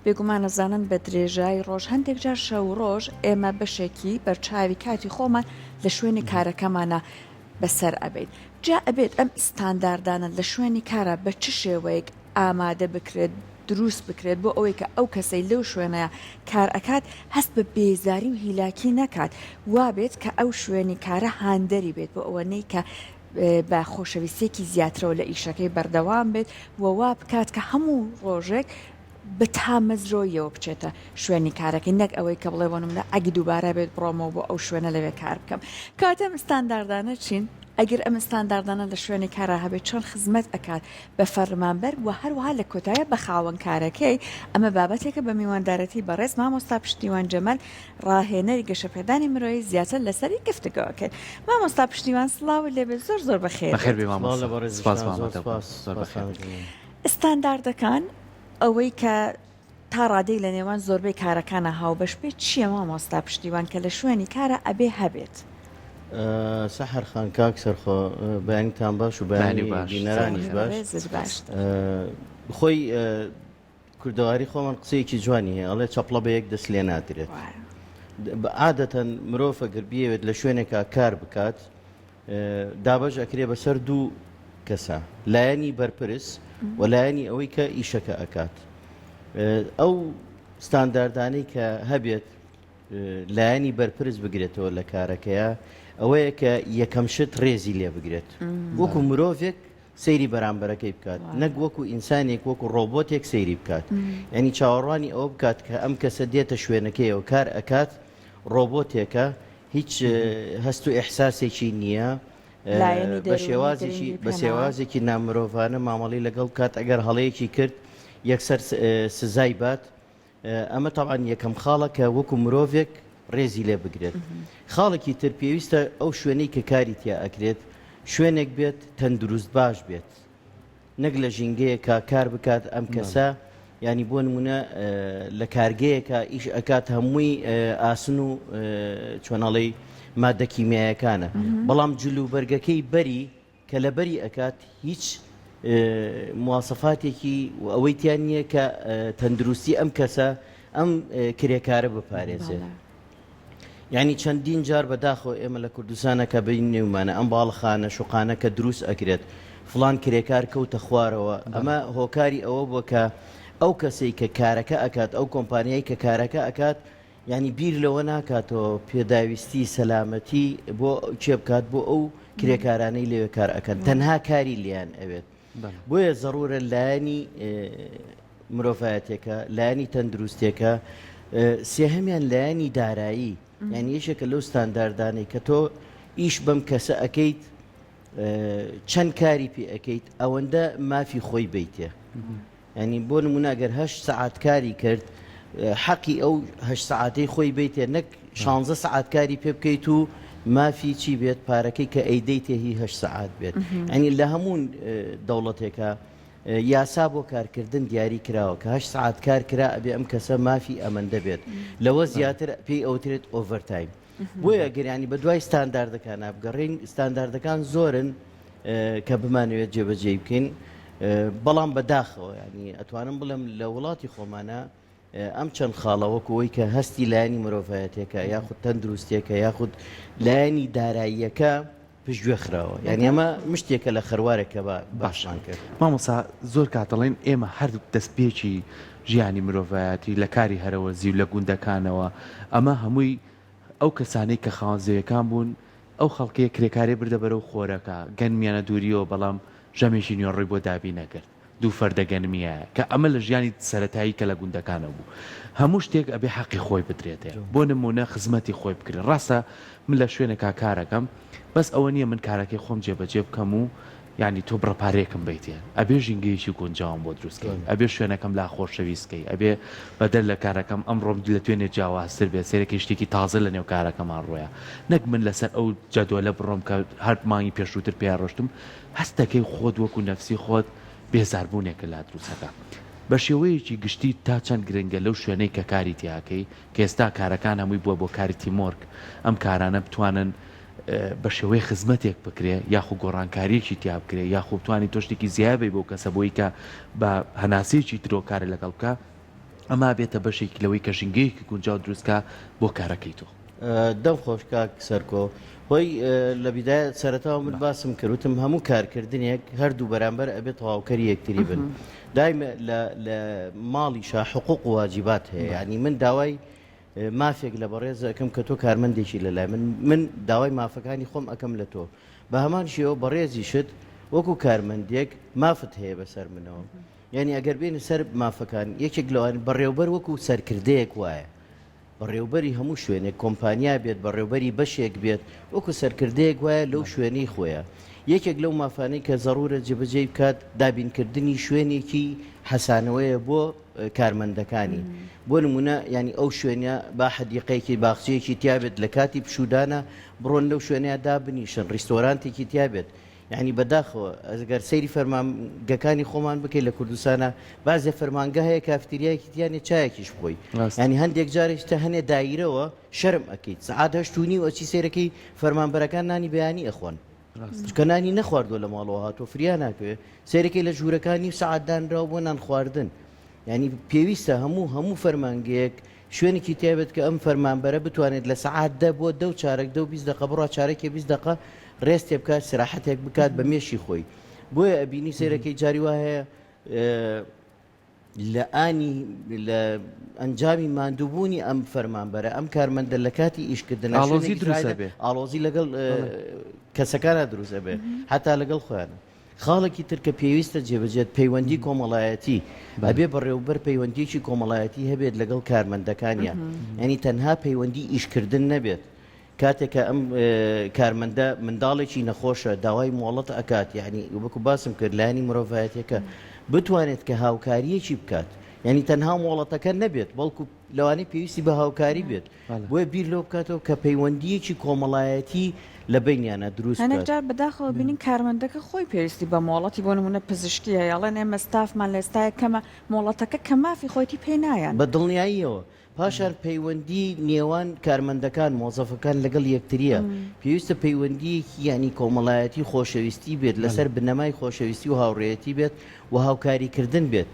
بێگومانەزانن بە درێژای ڕۆژ هەندێک جار شەو ڕۆژ ئێمە بەشێکی بەرچاوی کاتی خۆمان لە شوێنی کارەکەمانە بەسەر ئەبێت جا ئەبێت ئەم ئستانداردانە لە شوێنی کارە بە چ شێوەیەک ئامادە بکرێت دروست بکرێت بۆ ئەوەی کە ئەو کەسەی لەو شوێنەیە کار ئەکات هەست بە بێزاری و هیلاکی نەکات وابێت کە ئەو شوێنی کارە هاندەری بێت بۆ ئەوەنەی کە بە خۆشەویستێکی زیاترەوە لە ئیشەکەی بەردەوام بێت ووا بکات کە هەموو ڕۆژێک بە تامەزرۆیەوە بچێتە شوێنی کارەکەی نەک ئەوەی کە بڵێ بۆنمە ئەگی دووبارە بێت بڕۆمەوە بۆ ئەو شوێنە لەوێ کار بکەم کاتەم ستانداردانە چین ئەگەر ئەم ستانداردانە لە شوێنی کارە هەبێت چۆن خزمەت ئەکات بە فەرمانبەر و هەروەها لە کۆتایە بە خاوەن کارەکەی ئەمە بابەتێکە بە میواندارەتی بەڕێز مامۆستا پشتیوان جەمەل ڕاهێنەری گەشەپێدانی مرۆیی زیاتر لەسەری گفتگۆکرد مامۆستا پشتیوان سڵاوی لێبێت زۆر زۆر بەخێر ئستانداردەکان ئەوەی کە تا ڕادەی لە نێوان زۆربەی کارەکانە هاوبەش بێت چییە مامۆستا پشتیوان کە لە شوێنی کارە ئەبێ هەبێت سەحر خان کاک سەرخۆ بەیانتان باش و بەیانی بینەرانیش باش خۆی کوردەواری خۆمان قسەیەکی جوانی هەیە ئەڵێ چەپڵە بە یەک دەست لێ نادرێت عادەتەن مرۆڤ ئەگەر بیەوێت لە شوێنێکا کار بکات دابەش ئەکرێ بەسەر دوو کەسە لایەنی بەرپرس و لایەنی ئەوەی کە ئیشەکە ئەکات ئەو ستانداردانەی کە هەبێت لایەنی بەرپرس بگرێتەوە لە کارەکەیە ئەوەیە کە یەکەم شت ڕێزی لێ بگرێت وەکو مرۆڤێک سەیری بەرامبەرەکەی بکات نەک وەکو ئینسانێک وەکو ڕۆبۆتێک سەیری بکات یعنی چاوەڕوانی ئەوە بکات کە ئەم کەسە دێتە شوێنەکەیەوە کار ئەکات ڕۆبۆتێکە هیچ هەست و ئیحساسێکی نییە بە شێوازێکی نامرۆڤانە مامەڵی لەگەڵ کات ئەگەر هەڵەیەکی کرد یەکسەر سزای بات ئەمە تاوان یەکەم خاڵە کە وەکو مرۆڤێک ڕێزی لێ بگرێت خاڵێکی تر پێویستە ئەو شوێنەی کە کاری تیا ئەکرێت شوێنێک بێت تەندروست باش بێت نەک لە ژینگەیەکە کار بکات ئەم کەسە ینی بۆ نمونە لە کارگەیەکە ئیش ئەکات هەمووی ئاسن و چۆنەڵی مادە کیمیایەکانە بەڵام جلوبەرگەکەی بەری کە لە بەری ئەکات هیچ مواسەفاتێکی ئەوەی تیان نییە کە تەندروستی ئەم کەسە ئەم کرێکارە بپارێزێت یعنی چەندین جار بەداخۆ ئێمە لە کوردستانە کە بین نێومانە ئەم باڵخانە شوقانە کە دروست ئەکرێت فلان کرێکار کەوتە خوارەوە ئەمە هۆکاری ئەوە بووە کە ئەو کەسەی کە کارەکە ئەکات ئەو کۆمپانیایی کە کارەکە ئەکات ینی بیر لەوە ناکاتەوە پێداویستی سەلامەتی بۆ چێ بکات بۆ ئەو کرێکارانەی لەوێ کار ئەکەن تەنها کاری لیان ئەوێت بۆیە زەڕورە لایەنی مرۆڤایەتێکە لایەنی تەندروستێکە سێهەمیان لایەنی دارایی یعنی یەشێکە لەو ستانداردانەی کە تۆ ئیش بەم کەسە ئەەکەیت چەند کاری پێ ئەەکەیت ئەوەندە مافی خۆی بیتێ ینی بۆ نموناگەر 8 سەعات کاری کرد حەقی ئەو 8 سەعاتەی خۆی بیتێ نەک 16 سەعات کاری پێ بکەیت و مافی چی بێت پارەکەی کە ئەیدەیتێ هی 8 سەعات بێت ئەنی لە هەموو دەوڵەتێکە یاسا بۆ کارکردن دیاری کراوە کە 8 سەعات کار کرا ئەبێ ئەم کەسە مافی ئەمەندە بێت لەوە زیاتر پێی ئەوترێت ئۆڤەرتایم بۆیە گەریانی بە دوای ستانداردەکان بگەڕین ستانداردەکان زۆرن کە بمانوێت جێبەجێ بکەین بەڵام بەداخەوە ینی ئەتوانم بڵێم لە وڵاتی خۆمانە ئەم چەند خاڵەوەکەوەی کە هەستی لایەنی مرۆڤایەتێکە یاخود تەندروستێکە یاخود لایەنی داراییەکە پشتگوێ خراوە یعنی ئەمە مشتێکە لە خەروارێکە باشان کرد مامۆستا زۆر کاتەڵێن ئێمە هەردوو دەستپێکی ژیانی مرۆڤایەتی لە کاری هەرەوەزی و لە گوندەکانەوە ئەمە هەمووی ئەو کەسانەی کە خاوەنزەوەکان بوون ئەو خەڵکەیە کرێکارێ بردە بەرەو خۆرەکە گەنمیانە دووریەوە بەڵام ژەمێکی نوێڕێی بۆ دابی نەکرد دوو فەردە گەنمیە کە ئەمە لە ژیانی سەرەتایی کە لە گوندەکانە بوو هەموو شتێک ئەبێ حەقی خۆی بدرێتێ بۆ نمونە خزمەتی خۆی بکرێت ڕاستە من لە شوێنێکا کارەکەم بەس ئەوە نییە من کارەکەی خۆم جێبەجێ بکەم و ینی تۆ بڕەپارێکم بیتێن ئەبێ ژینگەیەکی گونجاوم بۆ دروستکەین ئەبێ شوێنەکەم لا خۆشەویستکەی ئەبێ بەدەر لە کارەکەم ئەمڕۆم لە توێنێ جیاوازتر بێت سێرەکی شتێکی تازە لە نێو کارەکەمان ڕۆیە نەک من لەسەر ئەو جەدوەلە بڕۆم کە هەر مانگی پێشووتر پێیان ڕۆشتم هەستەکەی خۆت وەکو نەفسی خۆت بێزاربوونێکە لا دروستەکە بە شێوەیەکی گشتی تا چەند گرنگە لەو شوێنەی کە کاری تیاکەی کە ئێستا کارەکان هەمووی بووە بۆ کاری تیمۆرگ ئەم کارانە بتوانن بە شێوەی خزمەتێک بکرێ یاخو گۆڕانکاریەکی تیا بکرێ یاخو بتوانانی تۆشتێکی زیابی بۆ کەسە بۆی کە بە هەناسەیەکی ترۆکارە لەگەڵ بکە ئەما بێتە بەشێکی لەوەی کە ژینگەیەکی گونجاو دروستکە بۆ کارەکەی تۆ. دەم خۆش کاک سەرکۆ هۆی لە بیدایە سەرەتاوە من باسم کردوتم هەموو کارکردنێک هەردوو بەرامبەر ئەبێت تەواوکەری یەکتری بن دایمە لە ماڵیشا حقوق و واجبات هەیە ینی من داوای مافێک لە بەڕێز ئەەکەم کە تۆ کارمەندێکی لەلای من داوای مافەکانی خۆم ئەەکەم لە تۆ بە هەمان شێوە بەڕێزی شت وەکو کارمەندێک مافت هەیە بەسەر منەوە یعنی ئەگەر بێنە سەر مافەکان یەکێک لەوان بەڕێوبەر وەکو سەرکردەیەک وایە بەڕێوبەری هەموو شوێنێک کۆمپانیا بێت بەڕێوبەری بەشێک بێت وەکو سەرکردەیەک وایە لەو شوێنەی خۆیە یەکێک لەو مافانەی کە زەڕورە جێبەجێ بکات دابینکردنی شوێنێکی حەسانەوەیە بۆ کارمەندەکانی بۆ نمونە ینی ئەو شوێنە با حەدیقەیەکی باخچەیەکی تیابێت لە کاتی پشودانە بڕۆن لەو شوێنەیە دابنیشن ڕیستۆرانتێکی تیابێت یعنی بەداخەوە ئەگەر سەیری فەرمانگەکانی خۆمان بکەیت لە کوردستانە بازێ فەرمانگە هەیە کافتریایەکی تیانێ چایەکیش بخۆی ینی هەندێک جارێکتە هەنێ دایرەوە شەرم ئەەکەیت سعات هەشتونی وەچی سێرەکەی فەرمانبەرەکان نانی بەیانی ئەخۆن کە نانی نەخواردووە لە ماڵەوە هاتۆ فریا ناکەوێت سێرەکەی لە ژوورەکانی سعاتدانراوە بۆ نان خواردن ینی پێویستە هەموو فەرمانگەیەک شوێنێکی تایبێت کە ئەم فەرمانبەرە بتوانێت لە سعات دە بۆ دە و چارەک دە و 20 دقە بڕوا چارەکێ 20 دقە ڕێستێ بکات سراحەتێک بکات بە مێشی خۆی بۆیە ئەبینی سێرەکەی جاری وا هەیە لە ئانی لە ئەنجامی ماندووبوونی ئەم فەرمانبەرە ئەم کارمەندە لە کاتی ئیشکردن ئاڵۆزی لەگەڵ کەسەکانە دروستە بێ حتا لەگەڵ خۆیانە خاڵێکی ترکە پێویستە جێبەجێت پەیوەندی کۆمەڵایەتی ئەبێ بەڕێوبەر پەیوەندیکی کۆمەڵایەتی هەبێت لەگەڵ کارمەندەکانیان ینی تەنها پەیوەندی ئیشکردن نەبێت کاتێکە ئەم کارمەندە منداڵێکی نەخۆشە داوای مۆڵەت ئەکات یعنی وەکو باسم کرد لایانی مرۆڤایەتەکە بتوانێت کە هاوکاریەکی بکات یعنی تەنها مۆڵەتەکە نەبێت بەڵکو لەوانەی پێویستی بە هاوکاری بێت بۆیە بیر لەو بکاتەوە کە پەیوەندیەکی کۆمەڵایەتی لە بینیانە دروست هەنێکجار بەداخەوە بینین کارمەندەکە خۆی پێویستی بە مۆڵەتی بۆ نمونە پزیشکیە یاڵێن ئێمە ستافمان لە ئێستاە کەمە مۆڵەتەکە کە مافی خۆیتی پێ نایەن بە دڵنیاییەوە پاشان پەیوەندی نێوان کارمەندەکان مۆزەفەکان لەگەڵ یەکتریە پێویستە پەیوەندیەکی ینی کۆمەڵایەتی خۆشەویستی بێت لەسەر بنەمای خۆشەویستی و هاوڕێتی بێت و هاوکاریکردن بێت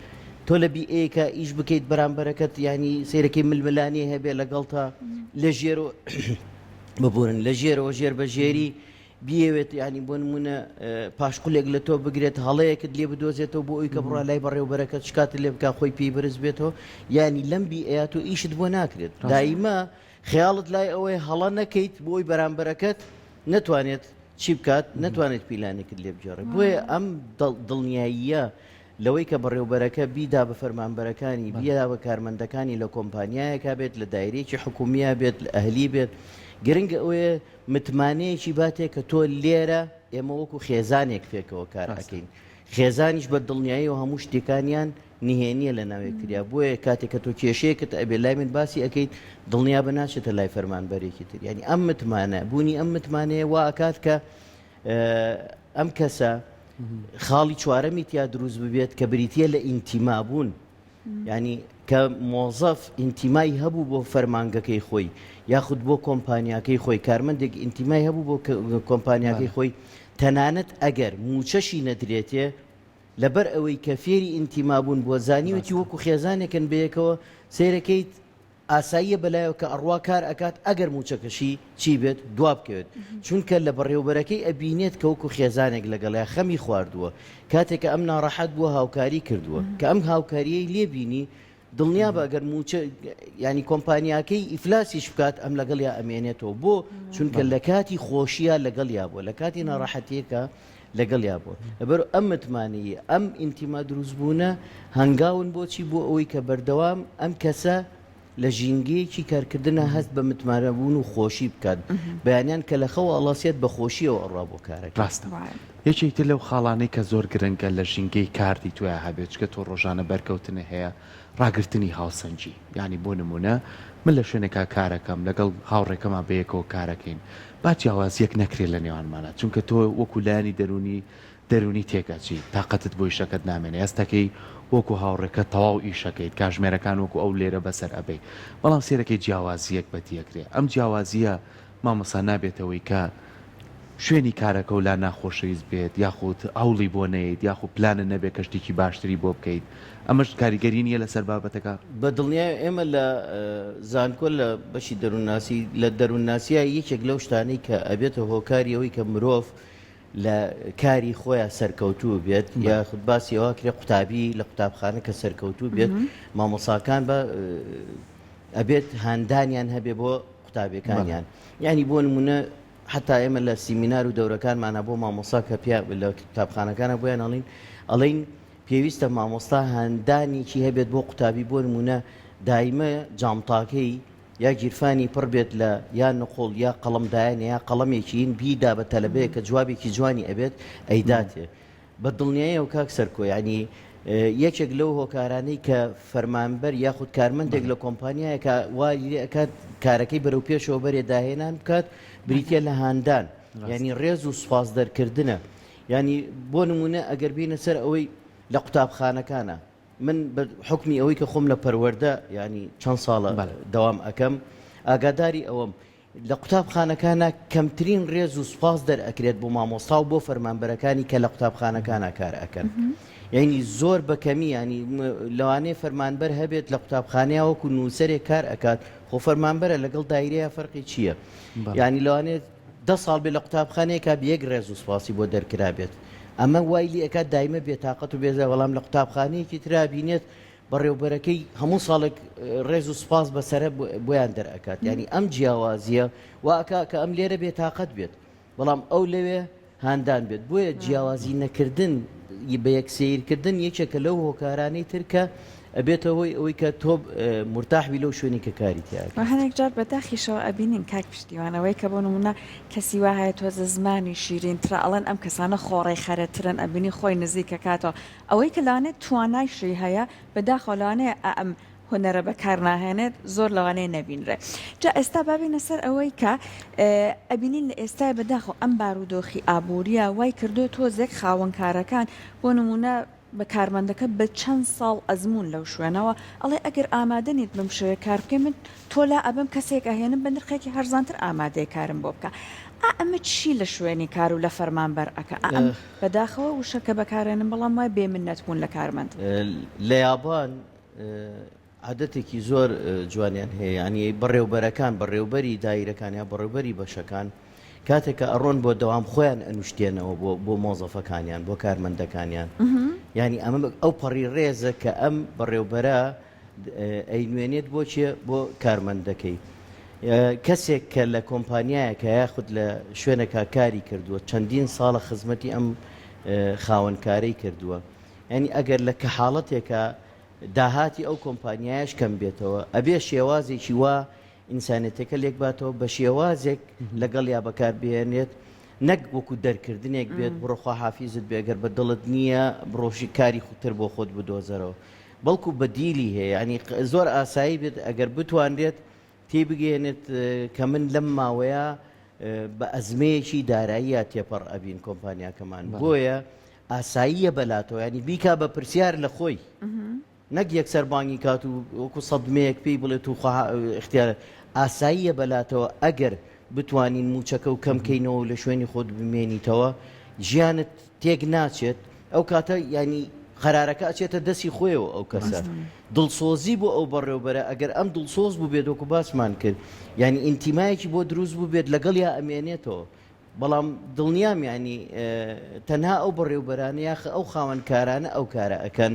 تۆ لە بیئەیەکە ئیش بکەیت بەرامبەرەکەت ینی سیرەکەی ململانی هەبێ لەگەڵ تا لە ژێرۆ ببورن لە ژێرەوە ژێر بە ژێری بیەوێت ینی بۆ نمونە پاشقولێک لە تۆ بگرێت هەڵەیەکت لێ بدۆزێتەوە بۆ ئەوی کە بڕە لای بەڕێوبەرەکەت شکات لێ بکە خۆی پێی برز بێتەوە ینی لەم بیئەیە تۆ ئیشت بۆ ناکرێت دایمە خەیاڵت لای ئەوەی هەڵە نەکەیت بۆی بەرامبەرەکەت نەتوانێت چی بکات نەتوانێت پیلانێکت لێ بجێڕێت بۆیە ئەم دڵنیاییە لەوەی کە بەڕێوبەرەکە بیدا بە فەرمانبەرەکانی بیدا بە کارمەندەکانی لە کۆمپانیایەکە بێت لە دایرێکی حکومیە بێت لە ئەهلی بێت گرنگە ئەوەیە متمانەیەکی باتێک کە تۆ لێرە ئێمە وەکو خێزانێک پێکەوە کار ئەەکەین خێزانیش بە دڵنیایی و هەموو شتێکانیان نهێنیە لە ناوێکتریا بۆیە کاتێک کە تۆ کێشەیەکت ئەبێ لای من باسی ئەەکەیت دڵنیا بە ناچێتە لای فەرمانبەرێکی تر ینی ئەم متمانە بوونی ئەم متمانەیە وا ئەکات کە ئەم کەسە خاڵی چوارەمی تیا دروست ببێت کە بریتە لە ئینتیمابوون ینی کە مۆزەف ئینتیمای هەبوو بۆ فەرمانگەکەی خۆی یاخود بۆ کۆمپانیاکەی خۆی کارمەندێک ئینتیمای هەبوو بۆ کۆمپانیاکەی خۆی تەنانەت ئەگەر موچەشی نەدرێتێ لەبەر ئەوەی کە فێری ئینتیمابوون بۆ زانیوەتی وەکو خێزانێکن بەیەکەوە سیرەکەیت ئاساییە بەلایەوە کە ئەڕوا کار ئەکات ئەگەر موچەکەشی چی بێت دواب بکەوێت چونکە لە بەڕێوبەرەکەی ئەبینێت کە وەکو خێزانێک لەگەڵای خەمی خواردووە کاتێککە ئەم ناڕەحەت بووە هاوکاری کردووە کە ئەم هاوکاریەی لێبینی دڵنیا بە ئەگەر موچە ینی کۆمپانیاکەی ئیفلاسیش بکات ئەم لەگەڵ یا ئەمێنێتەوە بۆ چونکە لە کاتی خۆشیە لەگەڵ یا بووە لە کاتی ناڕەحەتیەکە لەگەڵ یا بووە لەبەر ئەم متمانەیە ئەم ئینتیما دروستبوونە هەنگاون بۆچی بۆ ئەوەی کە بەردەوام ئەم کەسە لە ژینگەیەکی کارکردنە هەست بە متمانەبوون و خۆشی بکات بەیانیان کە لە خەوە ئەڵاسیێت بە خۆشیەوە ئەڕوا بۆ کارێک ڕاستە یەکێکتر لەو خاڵانەی کە زۆر گرنگە لە ژینگەی کاردی توە هەبێت چکە تۆ ڕۆژانە بەرکەوتنە هەیە ڕاگررتنی هاوسەنجی ینی بۆ نمونە من لە شوێنێکا کارەکەم لەگەڵ هاوڕێکەمان بەیەکەوە کارەکەین با جیاوازیەک نەکرێت لە نێوانمانە چونکە تۆ وەکو لایانی دەرونی تێکەچی تااقەتت بۆی شەکەت نامێنێ ئێستەکەی وەکو هاوڕێکە تەواو ئیشەکەیت کاژمێرەکان وەکو ئەو لێرە بەسەر ئەبێ بەڵام سێرەکەی جیاوازیەک بەتیەکرێ ئەم جیاوازیە مامەسا نابێتەوەی کە شوێنی کارەکە و لا ناخۆشەویست بێت یاخود ئاوڵی بۆ نەیت یاخود پلانە نەبێت کە شتێکی باشتری بۆ بکەیت ئەمەش کاریگەری نییە لەسەر بابەتەکە بە دڵنیای ئێمە لە زانکۆ لە بەشی دەروونناسی لە دەروونناسیە یەکێک لەو شتانەی کە ئەبێتە هۆکاریەوەی کە مرۆڤ لە کاری خۆیان سەرکەوتوو بێت یاخود باسی ئەوە کرێ قوتابی لە قوتابخانە کە سەرکەوتوو بێت مامۆساکان بە ئەبێت هاندانیان هەبێ بۆ قوتابەکانیان یعنی بۆ نمونە حتا ئێمە لە سیمینار و دەورەکانمانە بۆ مامۆستا کە لە قوتابخانەکانە بۆیان ئەڵین پێویستە مامۆستا هاندانێکی هەبێت بۆ قوتابی بۆ نمونە دایمە جامتاکەی یا گیرفانی پڕ بێت لە یا نقۆڵ یا قەڵەمدایانە یا قەڵەمێکین بیدا بە تەلەبەیە کە جوابێکی جوانی ئەبێت ئەیداتێ بە دڵنیایی ئەو کاک سەرکۆ ینی یەکێک لەو هۆکارانەی کە فەرمانبەر یاخود کارمەندێک لە کۆمپانیایە کە وایەکات کارەکەی بەرەو پێشەوە بەرێ داهێنان بکات بریتە لە هاندان ینی ڕێز و سوپاس دەرکردنە ینی بۆ نمونە ئەگەر بینە سەر ئەوەی لە قوتابخانەکانە من حکمی ئەوەی کە خۆم لە پەروەردە ینی چەند ساڵە دەوام ئەەکەم ئاگاداری ئەوەم لە قوتابخانەکانە کەمترین ڕێز و سوپاس دەرئەکرێت بۆ مامۆستا و بۆ فەرمانبەرەکانی کە لە قوتابخانەکانە کار ئەەکەن یعنی زۆر بەکەمی ینی لەوانەیە فەرمانبەر هەبێت لە قوتابخانەیە وەکو نووسەرێک کار ئەکات خۆ فەرمانبەرە لەگەڵ دایرەیە فەرقی چییە ینی لەوانێت 10 ساڵ بێت لە قوتابخانەیەکە بەیەک ڕێز و سوپاسی بۆ دەرکرا بێت ئەمە وایلی ئەکات دایمە بێتاقەت و بێزە وەڵام لە قوتابخانەیەکی ترا بینێت بەڕێوبەرەکەی هەموو ساڵێک ڕێز و سوپاس بەسەرە بۆیان دەرئەکات ینی ئەم جیاوازیە واکە کە ئەم لێرە بێتاقەت بێت بەڵام ئەو لەوێ هاندان بێت بۆیە جیاوازی نەکردن بە یەکسیرکردن یەکێکە لەو هۆکارانەی ترکە ئەبێتەوەی ئەوەی کە تۆ مرتاحبی لەو شوێنی کە کاری تیاکە هەنێک جار بەداخیشەوە ئەبینین کاک پشتیوانەوەی کە بۆ نمونە کەسی وا هەیە تۆزە زمانی شیرین ترە ئەڵەن ئەم کەسانە خۆڕی خەرەترن ئەبینی خۆی نزیکە کاتەوە ئەوەی کە لەوانێت توانایشی هەیە بەداخۆ لەوانەیە ئەم هوەرە بەکار ناهێنێت زۆر لەوانەیە نەبینرێ جا ئێستا بابینە سەر ئەوەی کە ئەبینین لە ئێستای بەداخۆ ئەم بارودۆخی ئابوووریە وای کردو تۆزێک خاوەنکارەکان بۆ نمونە بە کارمەندەکە بە چەند ساڵ ئەزمون لەو شوێنەوە ئەڵێ ئەگەر ئامادەنیت بم شوێ کار بکەی من تۆ لا ئەبم کەسێک ئەهێنم بە نرخێکی هەرزانتر ئامادەی کارم بۆ بکە ئەمە چی لە شوێنی کار و لە فەرمانبەر ئەکە ئەم بەداخەوە وشەکە بەکارێنم بەڵام وای بێمنەت بوون لە کارمەند لە یابان عادەتێکی زۆر جوانیان هەیە ینی بەڕێوبەرەکان بەڕێوبەری دایرەکان یا بەڕێوبەری بەشەکان کاتێککە ئەڕۆن بۆ دەوام خۆیان ئەنوشتێنەوە بۆ مۆزەفەکانیان بۆ کارمەندەکانیان ینی ئەمە ئەو پەڕی ڕێزە کە ئەم بەڕێوبەرە ئەینوێنێت بۆ چیە بۆ کارمەندەکەی کەسێک کە لە کۆمپانیایە کە یاخود لە شوێنێکا کاری کردووە چەندین ساڵە خزمەتی ئەم خاوەنکارەی کردووە ینی ئەگەر لە کە حاڵەتێکە داهاتی ئەو کۆمپانیایش کەم بێتەوە ئەبێ شێوازێکی وا ئینسانێتەکە لێک باتەوە بە شێوازێک لەگەڵ یا بەکار بێنێت نەک وەکو دەرکردنێک بێت بڕۆخوا حافیزت بێگەر بە دڵت نییە بڕۆژی کاری خوتر بۆ خۆت بدۆزەرەوە بەڵکو بەدیلی هەیە ینی زۆر ئاسایی بێت ئەگەر بتوانرێت تێبگەێنێت کە من لەم ماوەیە بە ئەزمەیەکی داراییە تێپەڕ ئەبین کۆمپانیاکەمان بۆیە ئاساییە بەلاتەوە ینی بیکا بە پرسیار لە خۆی نەک یەکسەر بانگی کات و وەکو سەدمەیەک پێی بڵێت و اختیارە ئاساییە بەلاتەوە ئەگەر بتوانین موچەکە و کەمکەینەوە لە شوێنی خۆت بمێنیتەوە ژیانت تێک ناچێت ئەو کاتە ینی قەرارەکە ئەچێتە دەستی خۆیەوە ئەو کەسە دڵسۆزی بۆ ئەو بەڕێوبەرە ئەگەر ئەم دڵسۆز بوو بێت وەکو باسمان کرد ینی ئینتیمایەکی بۆ دروست بوو بێت لەگەڵ یا ئەمێنێتەوە بەڵام دڵنیام ینی تەنها ئەو بەڕێوبەرانە یاخە ئەو خاوەنکارانە ئەو کارە ئەکەن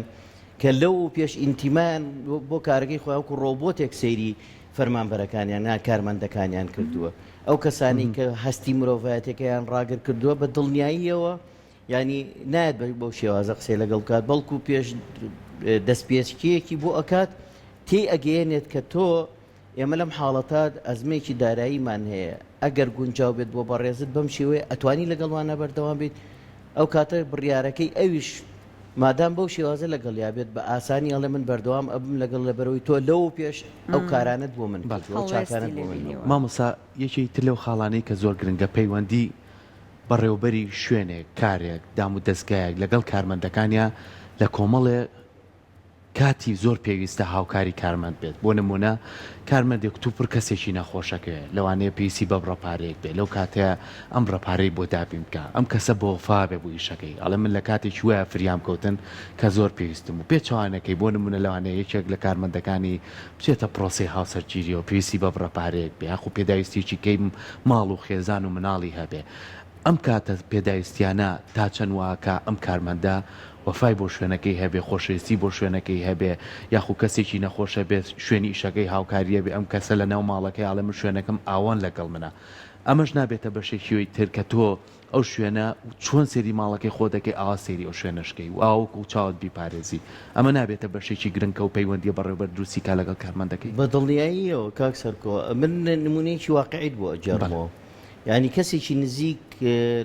کە لەو پێش ئینتیمان بۆ کارەکەی خۆیان وەکو ڕۆبۆتێک سەیری فەرمانبەرەکانیان نا کارمەندەکانیان کردووە ئەو کەسانی کە هەستی مرۆڤایەتەکەیان ڕاگر کردووە بە دڵنیاییەوە ینی نایەت بەو شێوازە قسەی لەگەڵ کات بەڵکو پێش دەستپێچکیەکی بۆ ئەکات تێی ئەگەیەنێت کە تۆ ئێمە لەم حاڵەتات ئەزمەیەکی داراییمان هەیە ئەگەر گونجاو بێت بۆ بەڕێزت بەم شێوەیە ئەتوانی لەگەڵوانە بەردەوام بێت ئەو کاتە بڕیارەکەی ئەویش مادام بەو شێوازە لەگەڵ یابێت بە ئاسانی ئەڵێ من بەردەوام ئەبم لەگەڵ لەبەرەوەی تۆ لەو پێش ئەو کارانت بۆ من چاکانت بۆ من مامۆستا یەکی تر لەو خاڵانەی کە زۆر گرنگە پەیوەندی بەڕێوبەری شوێنێک کارێک دام و دەستگایەک لەگەڵ کارمەندەکانیان لە کۆمەڵێ کاتی زۆر پێویستە هاوکاری کارمەند بێت بۆ نمونە کارمەندێک تو پڕ کەسێکی نەخۆشەکەوێ لەوانەیە پێویستی بە ڕەپارەیەک بێت لەو کاتەیە ئەم ڕەپارەی بۆ دابین بکە ئەم کەسە بۆ وفا بێ بۆ ئیشەکەی ئەڵێ من لە کاتێکی وایە فریام کەوتن کە زۆر پێویستم و پێچوانەکەی بۆ نمونە لەوانەیە یەکێک لە کارمەندەکانی بچێتە پرۆسی هاوسەرگیریەوە پێویستی بە ڕەپارەیەک بێ یاخو پێداویستێکی کەی ماڵ و خێزان و مناڵی هەبێ ئەم کاتە پێداویستیانە تا چەند واکە ئەم کارمەندە وەفای بۆ شوێنەکەی هەبێ خۆشەویستی بۆ شوێنەکەی هەبێ یاخو کەسێکی نەخۆشە بێت شوێنی ئیشەکەی هاوکاریە بێ ئەم کەسە لە ناو ماڵەکەی ئاڵێ من شوێنەکەم ئاوان لەگەڵ منە ئەمەش نابێتە بەشێکیەوەی تر کە تۆ ئەو شوێنە چۆن سێری ماڵەکەی خۆ دەکەی ئاوا سێری ئەو شوێنەشکەی و ئاوکو و چاوت بیپارێزی ئەمە نابێتە بەشێکی گرنگکە و پەیوەندی بەڕێوەبەر دروستی کا لەگەڵ کارمەندەکەی بە دڵنیاییەوە کاک سەرکۆ من نمونەیەکی واقعیت بۆ ئەجارمەوە یعنی کەسێکی نزیک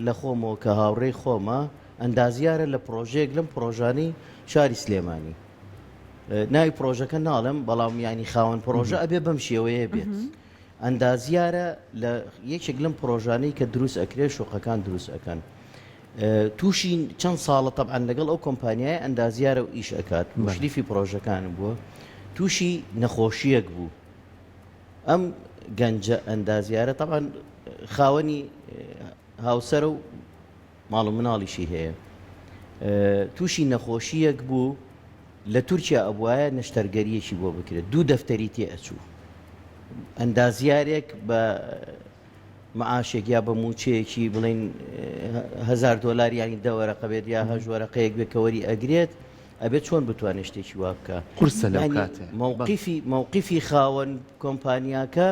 لە خۆمەوە کە هاوڕێی خۆمە ئەندازیارە لە پرۆژێک لەم پرۆژانی شاری سلێمانی ناوی پرۆژەکە ناڵم بەڵام ینی خاوەن پرۆژە ئەبێ بەم شێوەیە بێت ئەندازیارە لە یەکێک لەم پرۆژانەی کە دروست ئەکرێ شوقەکان دروست ئەەکەن تووشی چەند ساڵە طبعاً لەگەڵ ئەو کۆمپانیای ئەندازیارە و ئیش ئەکات مشریفی پرۆژەکان بووە تووشی نەخۆشیەک بوو ئەم گەنجە ئەندازیارە طبعاً خاوەنی هاوسەر و ماڵ و مناڵیشی هەیە تووشی نەخۆشیەک بوو لە تورکیا ئەبوایە نەشتەرگەریەکی بۆ بکرێت دوو دەفتەری تێ ئەچوو ئەندازیارێک بە معاشێک یا بە موچەیەکی بڵین $1000 ینی دەوەرەقە بێت یا هەژوەرەقەیەک بێت کە وەری ئەگرێت ئەبێت چۆن بتوانێت شتێکی وا بکە قورسە لەو کاتێ مووقیفی خاوەن کۆمپانیاکە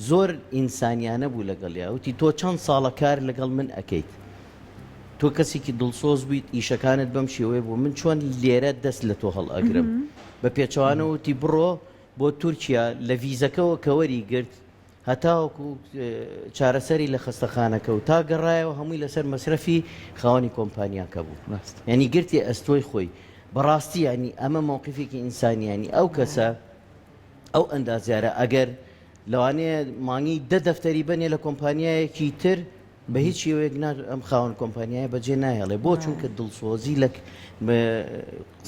زۆر ئینسانیانە بوو لەگەڵیا وتی تۆ چەند ساڵە کار لەگەڵ من ئەەکەیت تۆ کەسێکی دڵسۆز بیت ئیشەکانت بەم شێوەیە بوو من چۆن لێرە دەست لە تۆ هەڵ ئەگرم بە پێچوانەوتی بڕۆ بۆ تورکیا لە ڤیزەکەەوە کەوەری گرت هەتاوەکو چارەسەری لە خستەخانەکە و تا گەڕایەوە هەمووی لەسەر مەسرەفی خاوەنی کۆمپانیاکە بوو ینی گرتی ئەستۆی خۆی بەڕاستی ینی ئەمە مووقفێکی ئینسانیانی ئەو کەسە ئەو ئەندازیارە ئەگەر لەوانەیە مانگی 10 دەفتەری بنێ لە کۆمپانیایەکی تر بە هیچ شێوەیەک ئەم خاوەن کۆمپانیایە بەجێ نایەڵێ بۆ چونکە دڵسۆزی لە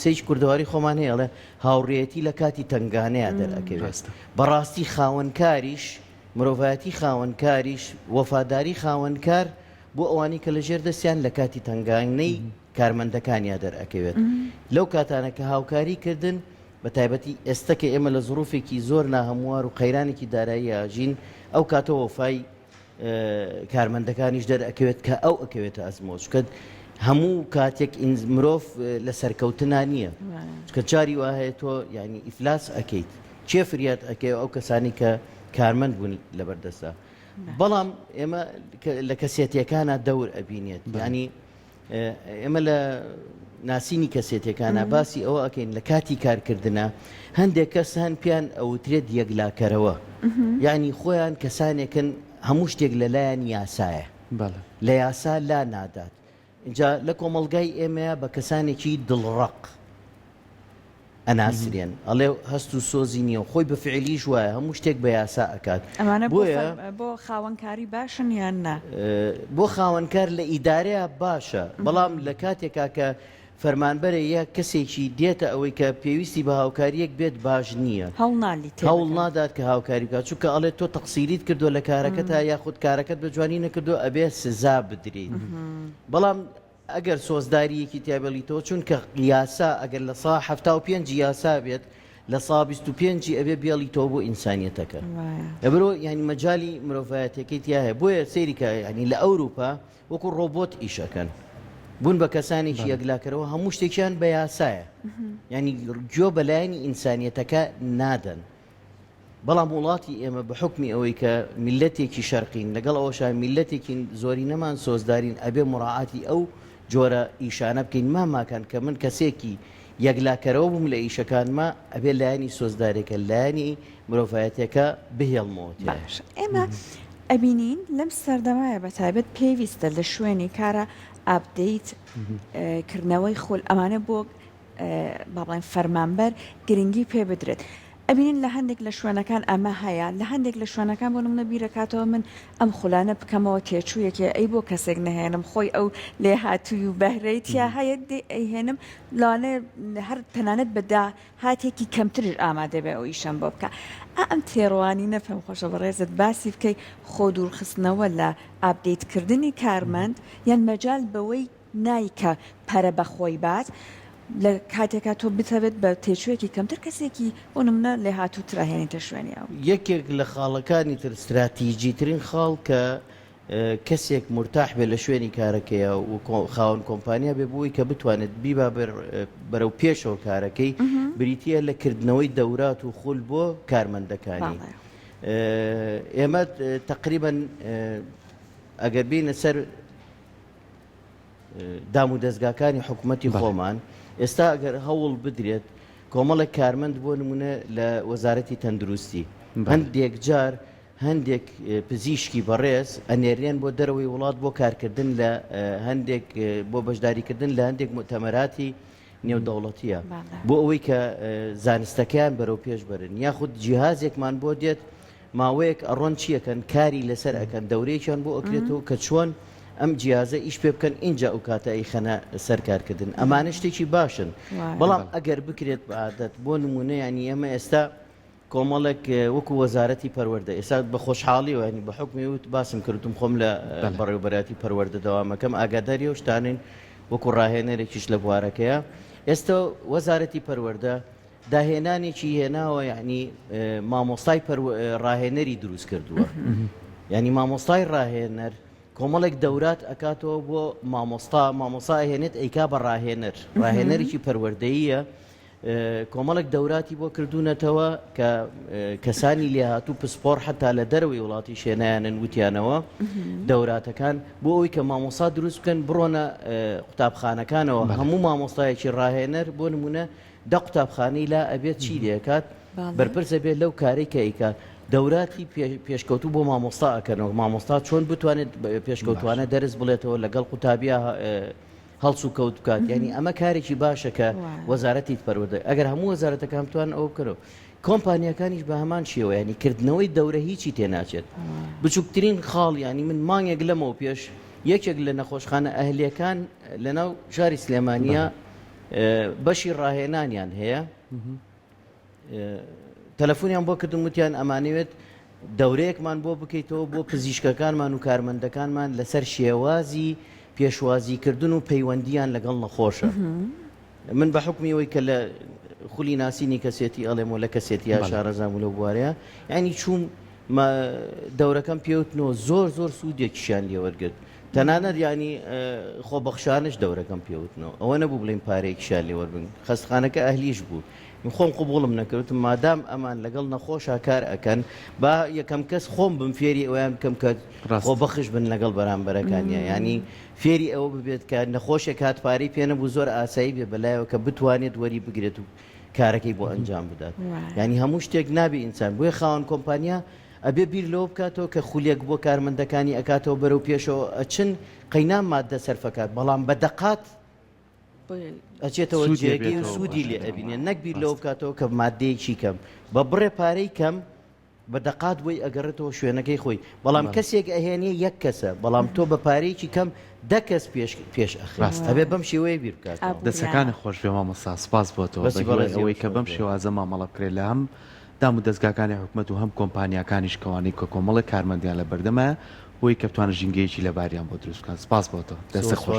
سێج کوردەواری خۆمان هەیەڵێ هاوڕێتی لە کاتی تنگانەیە دەرئەکەوێت بەڕاستی خاوەنکاریش مرۆڤایەتی خاوەنکاریش وەفاداری خاوەنکار بۆ ئەوانی کە لە ژێر دەستیان لە کاتی تنگانەی کارمەندەکانیا دەرئەکەوێت لەو کاتانە کە هاوکاری کردن بە تایبەتی ئێستا کە ئێمە لە زڕوفێکی زۆر ناهەموار و قەیرانێکی دارایی ئاژین ئەو کاتە وەفای کارمەندەکانیش دەرئەکەوێت کە ئەو ئەکەوێتە ئەزمۆچ کە هەموو کاتێک مرۆڤ لە سەرکەوتنا نییە کە جاری وا هەیە تۆ ینی ئیفلاس ئەەکەیت چێ فریات ئەەکەی ئەو کەسانی کە کارمەند بوون لەبەردەستا بەڵام ئێمە لە کەسێتیەکانە دەور ئەبینێت ینی ئێمە لە ناسینی کەسێتەکانە باسی ئەوە ئەەکەین لە کاتی کارکردنە هەندێک کەس هەن پیان ئەوترێت یەکلاکەرەوە یعنی خۆیان کەسانێکن هەموو شتێک لەلایەن یاسایە لە یاسا لا نادات اینجا لە کۆمەڵگای ئێمەیە بە کەسانێکی دڵڕق ئەناسرێن ئەڵێ هەست و سۆزی نییە خۆی بە فعلیش وایە هەموو شتێک بە یاسا ئەکات ئەمانە بۆ خاوەنکاری باشن یان نا بۆ خاوەنکار لە ئیدارەیە باشە بەڵام لە کاتێکا کە فەرمانبەرە یە کەسێکی دێتە ئەوەی کە پێویستی بە هاوکاریەک بێت باش نییە هەوڵ نادات کە هاوکاری بکات چونکە ئەڵێ تۆ تەقسیریت کردو لە کارەکەت یاخود کارەکەت بە جوانی نەکردو ئەبێ سزا بدرێت بەڵام ئەگەر سۆزداریەکی تیابێتەوە چونکە یاسا ئەگەر لە سا 75 یاسا بێت لە سا 25 ئەبێ بێڵیتەوە بۆ ئینسانیەتەکە ئەبرۆ ینی مەجای مرۆڤایەتەکەی تیا هەیە بۆیە سەیریکە ینی لە ئەوروپا وەکو ڕۆبۆت ئیشەکەن بوون بە کەسانێکی یەکلاکەرەوە هەموو شتێکیان بە یاسایە ینی گوێ بەلایەنی ئینسانیەتەکە نادەن بەڵام وڵاتی ئێمە بە حکمی ئەوەی کە میلەتێکی شەرقین لەگەڵ ئەوەشای میلەتێکی زۆری نەمان سۆزدارین ئەبێ مڕاعاتی ئەو جۆرە ئیشانە بکەین ماماکان کە من کەسێکی یەکلاکەرەوە بووم لە ئیشەکانمە ئەبێ لایەنی سۆزدارێکە لایەنی مرۆڤایەتەکە بهێڵمەوە باش ئێمە ئەبینین لەم سەردەمایە بە تایبەت پێویستە لە شوێنی کارە ئاپدەیت کردنەوەی خۆل ئەمانە بۆ با بڵێن فەرمانبەر گرنگی پێ بدرێت ئەبینین لە هەندێک لە شوێنەکان ئەمە هەیە لە هەندێک لە شوێنەکان بۆ نمونە بیرەکاتەوە من ئەم خولانە بکەمەوە تێچوویەکێ ئەی بۆ کەسێک نهێنم خۆی ئەو لێ هاتووی و بەهرەیتیا هەیە ئەیهێنم لاانێ هەر تەنانەت بەدا هاتێکی کەمترش ئامادە بێ ئەو ئیشەم بۆ بکە ئەم تێڕوانی نەفەم خۆشە بەڕێزت باسی بکەی خۆ دوورخستنەوە لە ئاپدەیتکردنی کارمەند یان مەجال بەوەی نایکە پەرە بەخۆی بات لە کاتێکا تۆ بتەبێت بە تێچوویەکی کەمتر کەسێکی بۆ نمونە لێ هاتوو تراهێنیتە شوێنی ئەو یەکێک لە خاڵەکانی تر استراتیژی ترین خاڵ کە کەسێک مرتاح بێ لە شوێنی کارەکەیە و خاوەن کۆمپانیا بێ بووی کە بتوانێت بیبا بەرەو پێشەوە کارەکەی بریتە لە کردنەوەی دەورات و خول بۆ کارمەندەکانی ئێمە تقریبا ئەگەر بینە سەر دام و دەستگاکانی حکوومەتی خۆمان ئێستا ئەگەر هەوڵ بدرێت کۆمەڵێک کارمەند بۆ نمونە لە وەزارەتی تەندروستی هەندێک جار هەندێک پزیشکی بەڕێز ئەنێرێن بۆ دەرەوەی وڵات بۆ کارکردن لە هەندێک بۆ بەشداریکردن لە هەندێک مؤتەمەراتی نێودەوڵەتیە بۆ ئەوەی کە زانستەکەیان بەرەو پێش بەرن یاخود جیهازێکمان بۆ دێت ماوەیەک ئەڕۆن چیەکەن کاری لەسەر ئەکەن دەورەیەکیان بۆ ئەکرێتەوە کە چۆن ئەم جیازە ئیش پێ بکەن اینجا ئەو کاتە ئەی خەنە سەرکارکردن ئەمانە شتێکی باشن بەڵام ئەگەر بکرێت بە عادەت بۆ نمونە ینی ئێمە ئێستا کۆمەڵێک وەکو وەزارەتی پەروەردە ئێستا بە خۆشحاڵی و ینی بە حکمی وت باسم کردم خۆم لە بەڕێوەبەراتی پەروەردە دەوامەکەم ئاگاداری و شتانین وەکو ڕاهێنەرێکیش لە بوارەکەیە ئێستا وەزارەتی پەروەردە داهێنانێکی هێناوە یعنی مامۆستای ڕاهێنەری دروست کردووە ینی مامۆستای ڕاهێنەر کۆمەڵێک دەورات ئەکاتەوە بۆ مامۆستا هێنێت ئەیکا بە ڕاهێنەرێکی پەروەردەییە کۆمەڵێک دەوراتی بۆ کردوونەتەوە کە کەسانی لێهاتوو پسپۆر حتا لە دەروی وڵاتی شوێنیانن وتیانەوە دەوراتەکان بۆ ئەوی کە مامۆستا دروست بکەن بڕۆنە قوتابخانەکانەوە هەموو مامۆستایەکی ڕاهێنەر بۆ نمونە دە قوتابخانەی لا ئەبێت چی دەکات بەرپرسە بێت لەو کارێک کە ئەیکات دەوراتی پێشکەوتوو بۆ مامۆستا ئەکەنەوە مامۆستا چۆن بتوانێت پێشکەوتوانە دەرز بڵێتەوە لەگەڵ قوتابیا هەڵسو کەوت بکات یعنی ئەمە کارێکی باشە کە وەزارەتی پەروەردە ئەگەر هەموو وەزارەتەکان بتوان ئەوە بکەرەوە کۆمپانیەکانیش بە هەمان شێوە ینی کردنەوەی دەورە هیچی تێناچێت بچووکترین خاڵ ینی من مانگێک لەمەوە پێش یەکێک لە نەخۆشخانە ئەهلیەکان لەناو شاری سلێمانیە بەشی ڕاهێنانیان هەیە تەلەفۆنیان بۆ کردم وتیان ئەمانەوێت دەورەیەکمان بۆ بکەیتەوە بۆ پزیشکەکانمان و کارمەندەکانمان لەسەر شێوازی پێشوازیکردن و پەیوەندیان لەگەڵ نەخۆشە من بە حکمیەوەی کە لە خولی ناسینی کەسێتی ئەڵێمەوە لە کەسێتی شارەزام و لە بوارەیە ینی چوم دەورەکەم پێوتنەوە زۆر سوودێکیشیان لێوەرگرت تەنانەت ینی خۆبەخشانش دەورەکەم پێوتنەوە ئەوە نەبوو بڵێن پارەیەکیشیان لێوەربن خەستخانەکە ئەهلیش بوو من خۆم قوبوڵم نەکردم مادام ئەمان لەگەڵ نەخۆشە کار ئەکەن با یەکەم کەس خۆم بم فێری ئەویان بکەم کە خۆبەخش بن لەگەڵ بەرامبەرەکانیە ینی فێری ئەوە ببێت کە نەخۆشێک هات پارەی پێ نەبوو زۆر ئاسایی بێ بەلایەوە کە بتوانێت وەری بگرێت و کارەکەی بۆ ئەنجام بدات ینی هەموو شتێک نابێ ئینسان بۆیە خاوەن کۆمپانیا ئەبێ بیر لەوە بکاتەوە کە خولێک بۆ کارمەندەکانی ئەکاتەوە بەرەو پێشەوە ئەچن قەینام مادە سەرفەکات بەڵام بە دەقات ئەچێتەوە جێگەی و سوودی لێ ئەبینێن نەک بیر لەوە بکاتەوە کە مادەیەکی کەم بە بڕێ پارەی کەم بە دەقات بۆی ئەگەڕێتەوە شوێنەکەی خۆی بەڵام کەسێک ئەهێنێ یەک کەسە بەڵام تۆ بە پارەیەکی کەم دە کەس پێش ئەخڕاست ئەبێ بەم شێوەیە بیر بکات دەسەکانی خۆش بێ مامۆستا سپاس بۆتەوە ئەوەی کە بەم شێوازە مامەڵە بکرێت لە هەم دام و دەستگاکانی حکوومەت و هەم کۆمپانیەکانیش کەوانەی کە کۆمەڵی کارمەندیان لە بەردەمە بۆی کە بتوانە ژینگەیەکی لە باریان بۆ دروست بکەن سپاس بۆتەوە دەستە خۆش